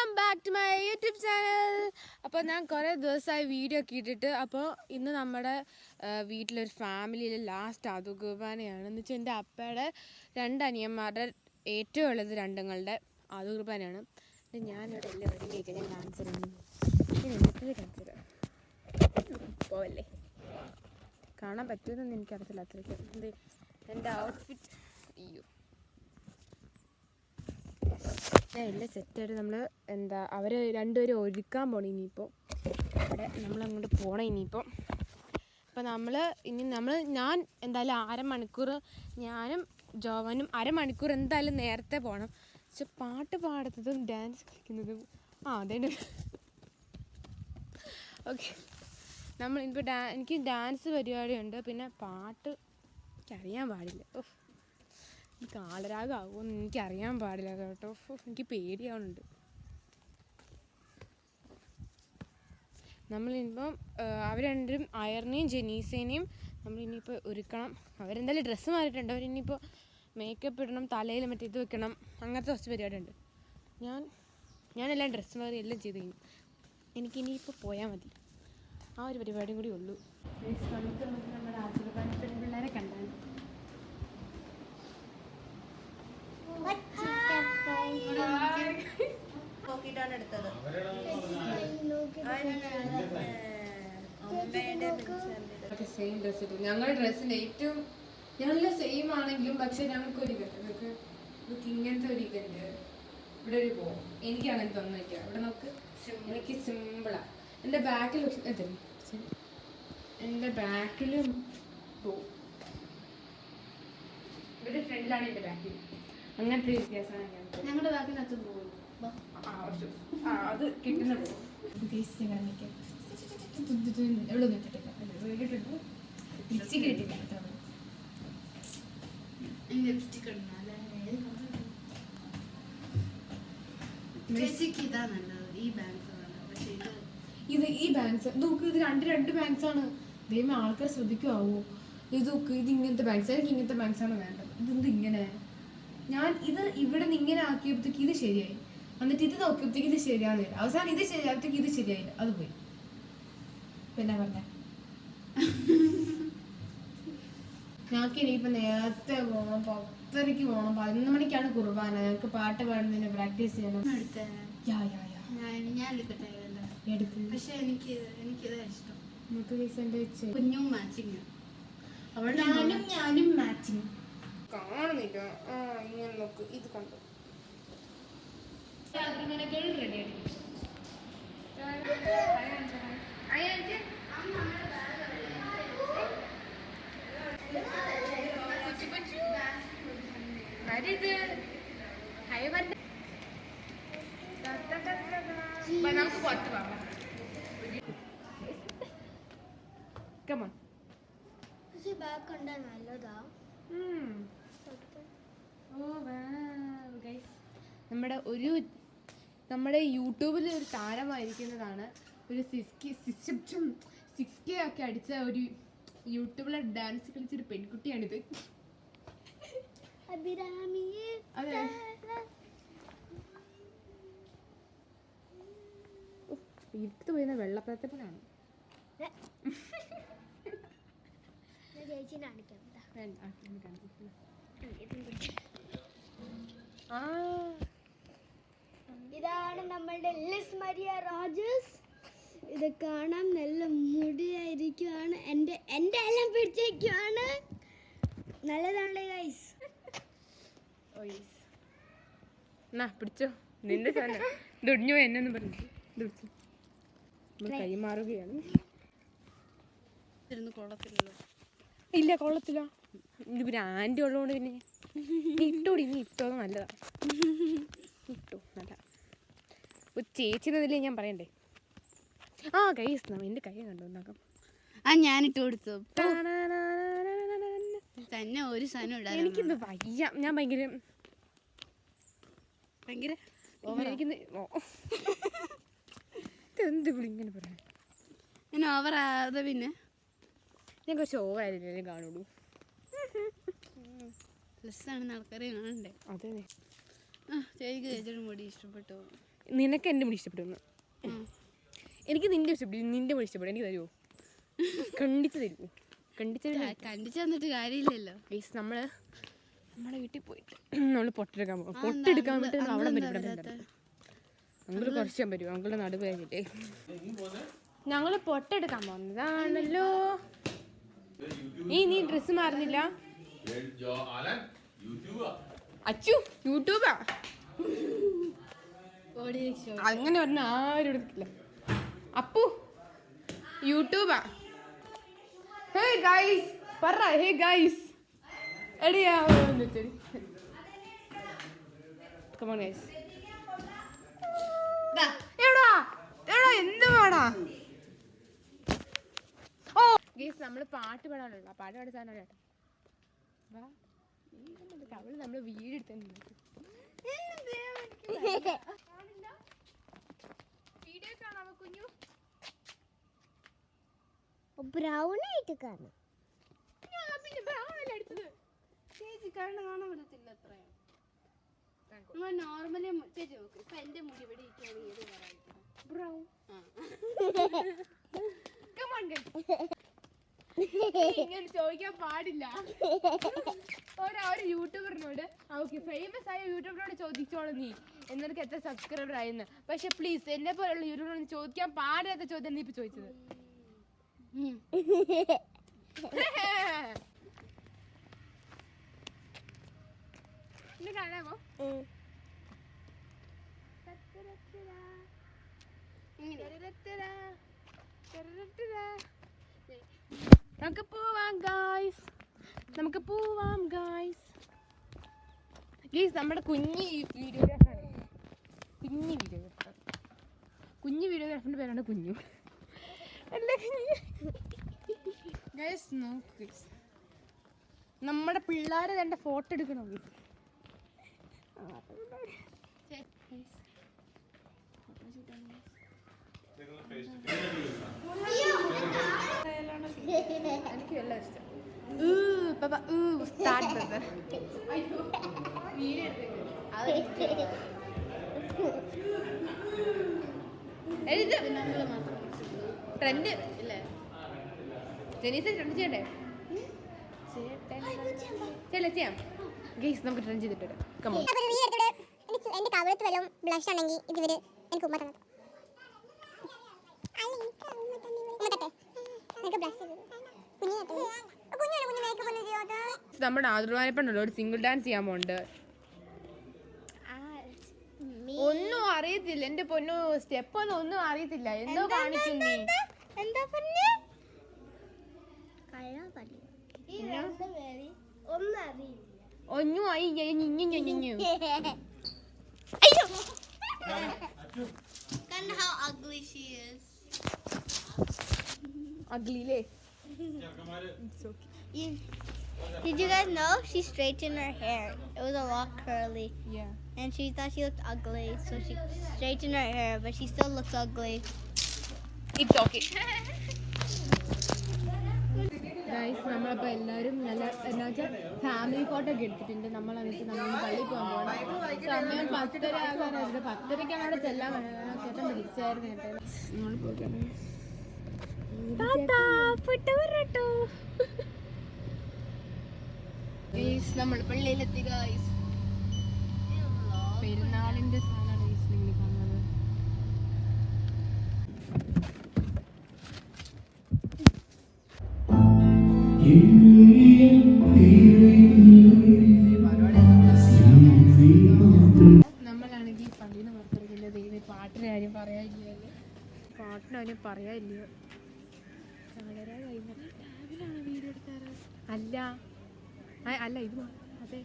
Welcome back to my YouTube channel. അപ്പോൾ ഞാൻ കുറേ ദിവസമായി വീഡിയോ ഒക്കെ ഇട്ടിട്ട്. അപ്പോൾ ഇന്ന് നമ്മുടെ വീട്ടിലൊരു ഫാമിലിയിലെ ലാസ്റ്റ് ആദു കുർബാനയാണ്. എന്ന് വെച്ചാൽ എൻ്റെ അപ്പയുടെ 2 അനിയന്മാരുടെ ഏറ്റവും ഉള്ളത് രണ്ടുങ്ങളുടെ ആദു കുർബാനയാണ്. ഞാനിവിടെ എല്ലാം ഒരുക്കിയൊക്കെ ഞാൻ കാണിച്ചു തരാം. പോവല്ലേ, കാണാൻ പറ്റുമെന്നൊന്നും എനിക്കറിയത്തില്ല അത്രയ്ക്ക്. എൻ്റെ ഔട്ട്ഫിറ്റ് അയ്യോ ഞാൻ എല്ലാം സെറ്റായിട്ട് നമ്മൾ അവർ രണ്ടുപേരും ഒരുക്കാൻ പോകണം. ഇനിയിപ്പോൾ അവിടെ നമ്മളങ്ങോട്ട് പോകണം ഇനിയിപ്പോൾ. അപ്പോൾ ഞാൻ എന്തായാലും അരമണിക്കൂർ, ഞാനും ജോവനും അരമണിക്കൂർ എന്തായാലും നേരത്തെ പോകണം. പക്ഷെ പാട്ട് പാടുന്നതും ഡാൻസ് കളിക്കുന്നതും അതേണ്ട്. ഓക്കെ, ഇനിയിപ്പോൾ എനിക്ക് ഡാൻസ് പരിപാടിയുണ്ട്, പിന്നെ പാട്ട് എനിക്കറിയാൻ പാടില്ല. കാളരാഗമാകുമെന്ന് എനിക്കറിയാൻ പാടില്ല കേട്ടോ. എനിക്ക് പേടിയാവുന്നുണ്ട്. നമ്മളിനിപ്പം അവർ രണ്ടും അയറിനെയും ജെനീസേനെയും നമ്മളിനിയിപ്പോൾ ഒരുക്കണം. അവരെന്തായാലും ഡ്രസ്സ് മാറിയിട്ടുണ്ട്. അവരിനിയിപ്പോൾ മേക്കപ്പ് ഇടണം, തലയിൽ മറ്റേ ഇത് വെക്കണം, അങ്ങനത്തെ കുറച്ച് പരിപാടിയുണ്ട്. ഞാനെല്ലാം ഡ്രസ്സ് മാറി എല്ലാം ചെയ്ത് കഴിഞ്ഞു. എനിക്കിനിയിപ്പോൾ പോയാൽ മതി. ആ ഒരു പരിപാടിയും കൂടി ഉള്ളൂ. നമുക്ക് നമ്മുടെ ആശീർവാദ പിള്ളേരെ കണ്ടാൽ നോക്കിയിട്ടാണ് എടുത്തത്. സെയിം ഡ്രസ് ഇട്ടു. ഞങ്ങളുടെ ഡ്രസ്സിന്റെ ഏറ്റവും ഞങ്ങളെല്ലാം സെയിം ആണെങ്കിലും പക്ഷെ ഞങ്ങൾക്കൊരു ഇതുണ്ട്. ഇങ്ങനത്തെ ഒരു ഇതുണ്ട്. ഇവിടെ ഒരു പോ എനിക്ക് അങ്ങനത്തെ ഒന്നും വയ്ക്കാം. ഇവിടെ നമുക്ക് എനിക്ക് സിമ്പിളാ. എൻ്റെ ബാക്കിൽ പോവും. ഇവിടെ ഫ്രണ്ടിലാണ് എൻ്റെ ബാക്കിൽ. അങ്ങനത്തെ വ്യത്യാസമാണ് ഞങ്ങളുടെ ബാക്കിനകത്ത് പോകും. അത് കിട്ടുന്ന പോകും. എവിടെ നിന്നിട്ടില്ല ലിപ്സ്റ്റിക് കിട്ടില്ല. ലിപ്സ്റ്റിക് ഇതാ നല്ലത്. ഈ ബാങ്ക്സ് പക്ഷേ ഈ ബാങ്ക്സ് നോക്ക്, ഇത് രണ്ട് ബാങ്ക്സ് ആണ്. ദൈവം ആൾക്കാർ ശ്രദ്ധിക്കുമാവോ? ഇത് നോക്ക്, ഇത് ഇങ്ങനത്തെ ബാങ്ക്സ്. എനിക്ക് ഇങ്ങനത്തെ ബാങ്ക്സ് ആണ് വേണ്ടത്. ഇതെന്ത് ഇങ്ങനെ? ഞാൻ ഇത് ഇവിടെ നിന്ന് ഇങ്ങനെ ആക്കിയപ്പോഴത്തേക്ക് ഇത് ശരിയായി, എന്നിട്ട് ഇത് നോക്കിയപ്പോഴത്തേക്ക് ഇത് ശരിയാകുന്നില്ല. അവസാനം ഇത് ശരിയായപ്പോഴത്തേക്ക് ഇത് ശരിയായില്ല, അത് പോയി. പിന്നെ പറഞ്ഞേ ഞങ്ങൾക്ക് ഇനിയിപ്പോൾ നേരത്തെ പോകണം. 10:30 പോകണം. 11 മണിക്കാണ് കുർബാന. ഞങ്ങൾക്ക് പാട്ട് പാടുന്നതിന് പ്രാക്ടീസ് ചെയ്യണം. പക്ഷെ എനിക്കിതാ ഇഷ്ടം. കുഞ്ഞും മാച്ചിങ്, ഞാനും മാച്ചിങ് കാണുന്നില്ല. ഇങ്ങനെ നോക്ക്, ഇത് കണ്ടു. റെഡി നമുക്ക് പുറത്ത് പോകാം. നമ്മുടെ യൂട്യൂബിൽ ഒരു താരമായിരിക്കുന്നതാണ്. ഒരു 6K ഒക്കെ അടിച്ച ഒരു യൂട്യൂബിലെ ഡാൻസ് കളിച്ചൊരു പെൺകുട്ടിയാണിത്. അതെ, ഇട്ട് പോയിരുന്ന വെള്ളപ്രത്തപ്പനാണ്. ഇതാണ് നമ്മളുടെ ലിസ് മരിയ രാജസ്. ഇത് കാണാൻ നല്ല മുടിയായിരിക്കുവാണ്. എൻ്റെ എല്ലാം പിടിച്ചേക്കുവാണ്. നല്ലതാണ് ഗൈസ്. പിടിച്ചോ, നിന്റെ സാധനം ദുടിഞ്ഞോ എന്നു പറഞ്ഞു കൈമാറുകയാണ്. ഇല്ല, കൊള്ളത്തില്ല. ഇത് പിന്നെ ആൻറ്റി ഉള്ളതുകൊണ്ട് പിന്നെ ഇട്ടോടി, നീ ഇട്ടോന്ന് നല്ലതാ. ഇട്ടോ നല്ല ഒരു ചേച്ചിന്നതിലേ ഞാൻ പറയണ്ടേ. കൈസ് എൻ്റെ കൈ കണ്ടു ഉണ്ടാക്കാം. ഞാനിട്ട് കൊടുത്തു തന്നെ ഒരു സാധനം ഇടാൻ. എനിക്കിന്ന് വയ്യ. ഞാൻ ഭയങ്കര എനിക്കിന്ന് എന്ത് ഇങ്ങനെ പറയാൻ ഓവറാതെ. പിന്നെ ഞാൻ കുറച്ച് ഓവറായാലും കാണുള്ളൂ. പ്ലസ്സാണെന്ന് ആൾക്കാരെ കാണണ്ടേ. അതെ, ചേച്ചിക്ക് ചേച്ചിയുടെ മുടി ഇഷ്ടപ്പെട്ടു. നിനക്ക് എൻ്റെ മുടി ഇഷ്ടപ്പെടുന്നു. എനിക്ക് നിന്റെ ഇഷ്ടപ്പെടും. നിന്റെ മുടി ഇഷ്ടപ്പെടും. എനിക്ക് തരുമോ? കണ്ടിച്ച് തരുമോ? കണ്ടിച്ചു തന്നിട്ട് കാര്യമില്ലല്ലോ. ഗൈസ് നമ്മുടെ വീട്ടിൽ പോയിട്ട് നമ്മൾ പൊട്ടെടുക്കാൻ പോകും. പൊട്ടെടുക്കാൻ വേണ്ടി അവിടെ അങ്കിൾ കുറച്ച് പറ്റുമോ? അങ്കിളുടെ നടുവ് കഴിഞ്ഞിട്ടേ ഞങ്ങൾ പൊട്ടെടുക്കാൻ പോകുന്നതാണല്ലോ. നീ ഡ്രസ്സ് മാറുന്നില്ല? അച്ചു യൂട്യൂബാ അങ്ങനെ പറഞ്ഞ ആരും എടുക്കില്ല. അപ്പു യൂട്യൂബാ. ഹേ ഗൈസ് പറ. ഹേ ഗൈസ് എടിയാ കമോൺ ഗൈസ്. എടാ എന്ത് വേണാ? ഓ ഗൈസ് നമ്മൾ പാട്ട് പാടാനുള്ള പാട്ട് പാടി സാധനം കേട്ടോ. വാ അവള് നമ്മള് വീട് എടുത്തു വീഡിയോ കാണാമോ കുഞ്ഞു? ബ്രൗൺ ആയിട്ട് കാണാം. പിന്നെ ബ്രൗൺ അല്ലേ എടുത്തത്? ചേച്ചി കണ്ണ് കാണാൻ പറ്റത്തില്ല അത്രയും. നോർമലി ചേച്ചി നോക്ക്. ഇപ്പൊ എന്റെ മുടി ഇവിടെ ഇരിക്കുകയാണെങ്കിൽ ബ്രൗൺ. ഇങ്ങനെ ചോദിക്കാൻ പാടില്ല. ഒരു യൂട്യൂബറിനോട് ഫേമസ് ആയ യൂട്യൂബറിനോട് ചോദിച്ചോളൂ നീ എന്നിട്ട് എത്ര സബ്സ്ക്രൈബർ ആയെന്ന്. പക്ഷെ പ്ലീസ് എന്നെ പോലുള്ള യൂട്യൂബറിനോട് ചോദിക്കാൻ പാടില്ലാത്ത ചോദ്യം നീ ഇപ്പൊ ചോദിച്ചത്. കാണാമോ? നമുക്ക് പോവാം ഗായ്സ്. ഗൈസ് നമ്മുടെ കുഞ്ഞി വീഡിയോഗ്രാഫറാണ്. കുഞ്ഞു വീഡിയോഗ്രാഫറിന്റെ പേരാണ് കുഞ്ഞു. ഗൈസ് നോക്ക് നമ്മുടെ പിള്ളേരെ രണ്ട് ഫോട്ടോ എടുക്കണം. എനിക്ക് എല്ലാം ഇഷ്ടം. ട്രെൻഡ് ഇല്ലേ? ജനീസ ട്രെൻഡ് ചെയ്യണ്ടേ? ചെയ്യാം ഗൈസ്. നമുക്ക് ട്രെൻഡ് ചെയ്തിട്ട് എന്റെ കവളത്ത് വല്ലതും ബ്ലഷ് ആണെങ്കിൽ ഇതുവരെ എനിക്ക് ഉമ്മ തന്നത്. നമ്മുടെ ആദർവാനപ്പുണ്ടല്ലോ ഒരു സിംഗിൾ ഡാൻസ് ചെയ്യാൻ പോണ്ട്. ഒന്നും അറിയത്തില്ല എന്റെ പൊന്നു. സ്റ്റെപ്പ് ഒന്നും അറിയത്തില്ല. എന്തോ കാണിക്കും നീ. ഒന്നും ugly. Did you guys know she straightened her hair? It was a lot curly. Yeah. And she thought she looked ugly, so she straightened her hair, but she still looks ugly. It's okay. Guys നമ്മളപ്പോൾ എല്ലാവരും നല്ല എന്താ വെച്ചാൽ family photo ഒക്കെ എടുത്തിട്ടുണ്ട്. നമ്മൾ പള്ളിയിൽ പോകാൻ പോകണം. സമയം 10:30 ആകാനായിട്ട് 10:30ക്കാണ് അവിടെ ചെല്ലാൻ വേണം. ചേട്ടൻ വിളിച്ചായിരുന്നു കേട്ടോ. നമ്മൾ പോകാൻ നമ്മൾ പള്ളിയിലെത്തി ഗൈസ്. പെരുന്നാളിന്റെ സാധനമാണ് ഗൈസ് നിങ്ങൾ കാണുന്നത്. നമ്മളാണെങ്കിൽ പള്ളിയിൽ നിന്ന് പുറത്തിറങ്ങില്ല. ദൈവം പാട്ടിന് കാര്യം പറയാനില്ല. വളരെ രാവിലാണ് വീഡിയോ എടുക്കാറ്. അല്ല ഇത് അതെ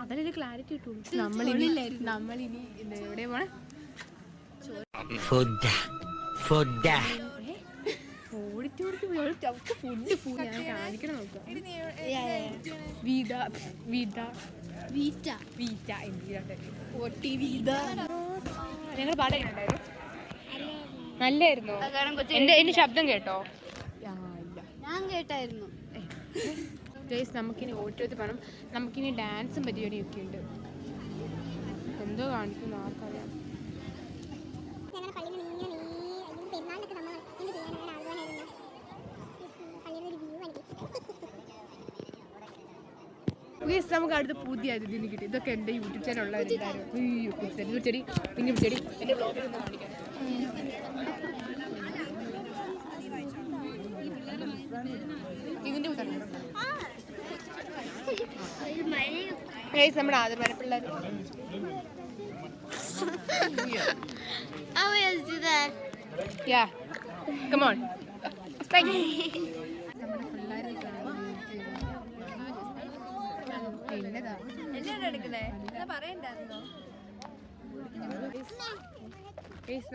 അതല്ലേ ക്ലാരിറ്റി കിട്ടുള്ളൂ. നമ്മളിനി എവിടെ പോണേ? ഓടിച്ചോടിച്ച് ഫുഡ് ഞാൻ കാണിക്കണം നോക്കാം. ഞങ്ങൾ പാടുണ്ടായിരുന്നു. നല്ലായിരുന്നു. എന്റെ ശബ്ദം കേട്ടോ? ഞാൻ കേട്ടായിരുന്നു. ഗൈസ് നമുക്കിനി ഓട്ടോത്ത് പോകണം. നമുക്കിനി ഡാൻസും പരിപാടിയൊക്കെ ഉണ്ട്. എന്തോ കാണിക്കുന്നു ആർക്കറിയാം. നമുക്ക് അടുത്ത പുതിയ അതിഥിന് കിട്ടി. ഇതൊക്കെ എൻ്റെ യൂട്യൂബ് ചാനലുള്ളവരുണ്ടായിരുന്നു. ചെടി പിന്നെ ചെടി എൻ്റെ ബ്ലോഗിൽ ഒന്ന് കാണിക്കാം. ഇതിൻ്റെ നമ്മുടെ ആദർമാന പിള്ളേർ. I will do that. Yeah, come on. Thank you.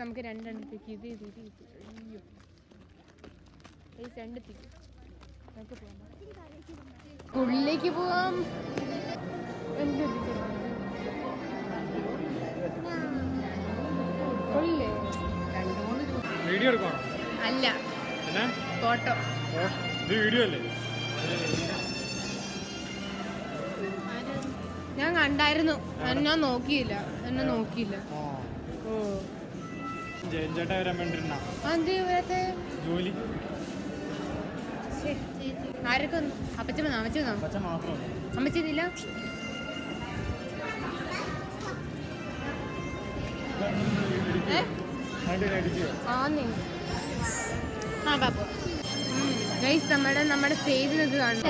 നമുക്ക് രണ്ടെണ്ണത്തേക്ക് ഇത് അയ്യോ രണ്ടെത്തേക്ക് നമുക്ക് പോകാം. ഉള്ളിലേക്ക് പോവാം. വീഡിയോ എടുക്കണോ? അല്ല, ഫോട്ടോ. ഇത് വീഡിയോ അല്ലേ? ഞാൻ കണ്ടായിരുന്നു, എന്നെ നോക്കിയില്ല. ഓ ചേട്ടാ വരാൻ വേണ്ടിട്ടാ ജോലി. ആരൊക്കെ വന്നു? അപ്പച്ചൻ വന്നോ? അമ്മച്ചില്ല. നമ്മുടെ സ്റ്റേജിനത് കാണും.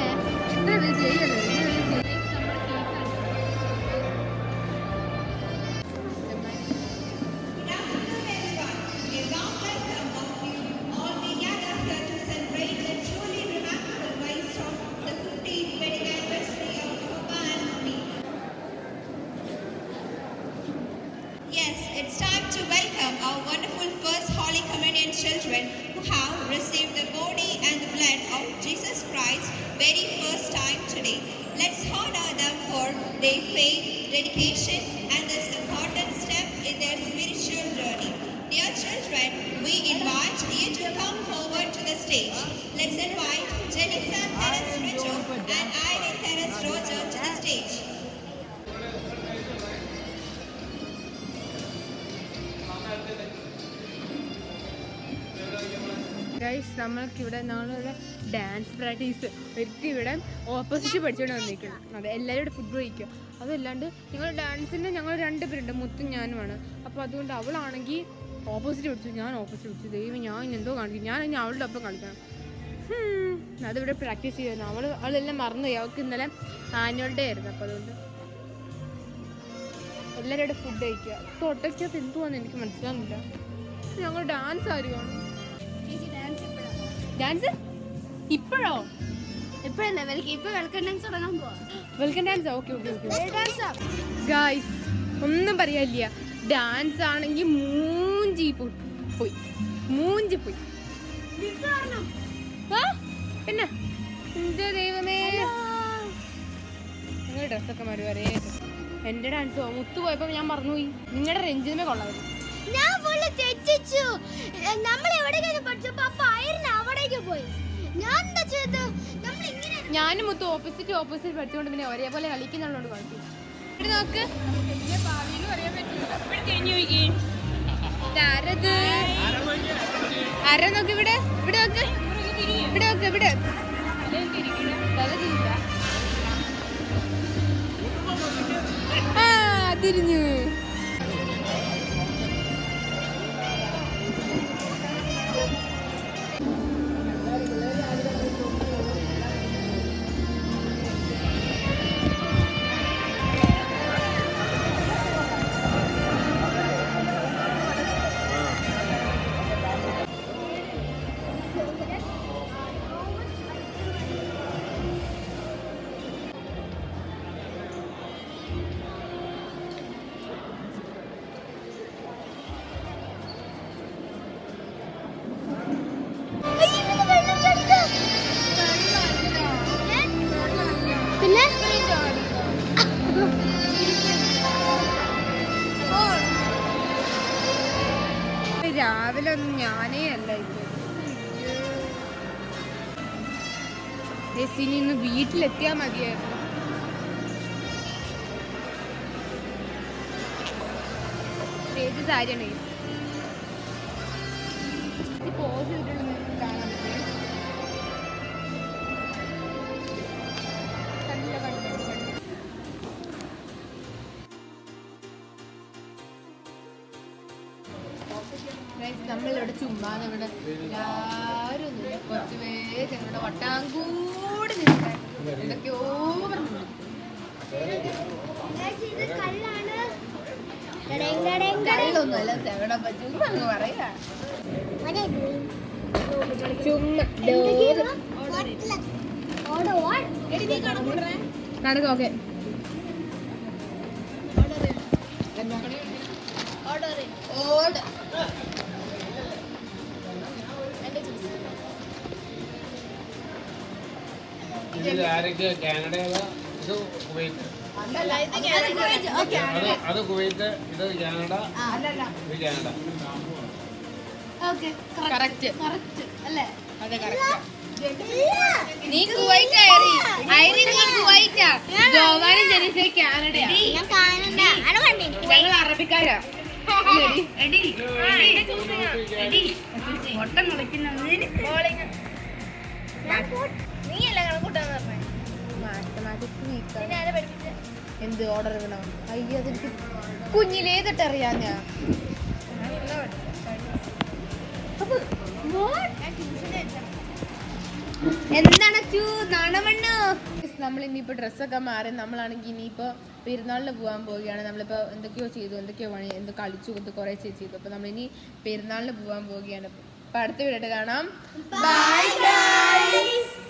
Yes, it's time to welcome our wonderful first Holy Communion children who have received the body and the blood of Jesus Christ very first time today. Let's honor them for their faith, dedication and this important step in their spiritual journey. Dear children, we invite you to come forward to the stage. Let's invite Jennifer Teres Richo and Irene Teres Roger to the stage. Guys, നമ്മൾക്കിവിടെ ഞങ്ങളിവിടെ dance practice ഒരിക്കലും ഇവിടെ opposite പഠിച്ചുകൊണ്ട് വന്നിരിക്കണം. അതെ, എല്ലാവരും ഇവിടെ football കഴിക്കുക. അതല്ലാണ്ട് ഞങ്ങൾ ഡാൻസിന് ഞങ്ങൾ 2 പേരുണ്ട്, മുത്തും ഞാനുമാണ്. അപ്പോൾ അതുകൊണ്ട് അവളാണെങ്കിൽ ഓപ്പോസിറ്റ് പഠിച്ചു, ഞാൻ ഓപ്പോസിറ്റ് പഠിച്ചു. ദൈവം, ഞാൻ എന്തോ കാണിക്കും. ഞാൻ ഇനി അവളുടെ ഒപ്പം കളിക്കണം. അതിവിടെ പ്രാക്ടീസ് ചെയ്യുന്നു. അവളെല്ലാം മറന്നുപോയി. അവൾക്ക് ഇന്നലെ ആനുവൽ ഡേ ആയിരുന്നു. അപ്പോൾ അതുകൊണ്ട് എല്ലാവരും ഇവിടെ ഫുഡ് കഴിക്കുക. തൊട്ടയ്ക്കകത്ത് എന്തുവാന്ന് എനിക്ക് മനസ്സിലാകുന്നില്ല. ഞങ്ങൾ ഡാൻസ് ആരുമാണ്. ഡാൻസ് ഇപ്പോഴോ? എപ്പോഴല്ല, ഇപ്പൊ വെൽക്കം ഡാൻസ് തുടങ്ങാൻ പോവാ. Welcome dance. ഓക്കെ. ഗായ്സ്, ഒന്നും പറയാനില്ല. ഡാൻസ് ആണെങ്കിൽ മൂഞ്ചി പോയി. പിന്നെ എന്റെ ദൈവമേ, നിങ്ങൾ ഡ്രസ്സൊക്കെ മാറി വരേ. എന്റെ ഡാൻസോ മുത്തു പോയപ്പോ ഞാൻ മറന്നുപോയി. നിങ്ങളുടെ രഞ്ജിതമേ കൊള്ളായിരുന്നു. ഞാൻ ഫുള്ള് തെറ്റിച്ചു. നമ്മൾ എവിടേക്കാണ് പഠിച്ചപ്പോ അപ്പൊ ആയിരുന്നു അവിടേക്ക് പോയി. ഞാൻ എന്താ ചെയ്തത്? നമ്മൾ ഇങ്ങനെ ഞാനും മുത്തു ഓപ്പോസിറ്റ് പഠിച്ചുകൊണ്ട് പിന്നെ ഒരേപോലെ കളിക്കുന്നുള്ളതുകൊണ്ട് കുഴപ്പമില്ല. ഇവിടെ നോക്ക്, ആരാ നോക്ക്, ഇവിടെ നോക്ക്. തിരിഞ്ഞു. പിന്നെ രാവിലെ ഒന്നും ഞാനേ അല്ല ഇനി ഇന്ന് വീട്ടിലെത്തിയാ മതിയായിരുന്നു. ഏത് സാരിയാണ് പോസ് ചെയ്തിട്ടുള്ള കാണാൻ നമ്മളിവിടെ ചുമ്മാ ഇവിടെ എല്ലാവരും കുറച്ച് പേര് ഇവിടെ വട്ടാങ്കൂടി നിൽക്കാൻ എന്തൊക്കെയോ പറഞ്ഞു ഇത് കല്ലാണ്. കള്ളൊന്നും അല്ല എവിടെ ചുമ്മാ അങ്ങ് പറയാ ചുമ്മാ നടക്കും ഓക്കെ ഓർഡർ ഇതിൽ ആരൊക്കെ കാനഡയില ഇത് കുവൈറ്റ് അത് കുവൈറ്റ് ഇത് കാനഡ ഇത് കാനഡ കറക്റ്റ് അല്ലേ അതെ കറക്റ്റ് നീ കുവൈറ്റ് ഐറി നീ കുവൈറ്റാ ജോവാനും ജെനിസേ കാനഡയാ ഞാൻ കാണണ്ട. ആടെ കണ്ടേ? ഞങ്ങൾ അറബിക്കാരാ ഒട്ടം കളിക്കുന്നതിന് ബോളിങ് നീ അല്ല കണക്കൂട്ടാന്ന് പറഞ്ഞേ മാത്തമാറ്റിക്സ് വീക്കാ പിന്നെ ആരെ പഠിപ്പിച്ച എന്ത് ഓർഡർ വേണോ അയ്യോ അതെനിക്ക് കുഞ്ഞിലേ തൊട്ടറിയാം ഞാൻ എന്താണ് നമ്മൾ ഇനിയിപ്പോ ഡ്രസ്സൊക്കെ മാറി നമ്മളാണെങ്കിൽ ഇനിയിപ്പോ പെരുന്നാളിന് പോകാൻ പോവുകയാണ്. നമ്മളിപ്പോ എന്തൊക്കെയോ ചെയ്തു, എന്തൊക്കെയോ പണി, എന്തോ കളിച്ചു കുറെ ചെയ്തു. അപ്പൊ നമ്മളിനി പെരുന്നാളിന് പോകാൻ പോവുകയാണ്. അപ്പൊ അടുത്ത വീഡിയോ കാണാം. Bye guys.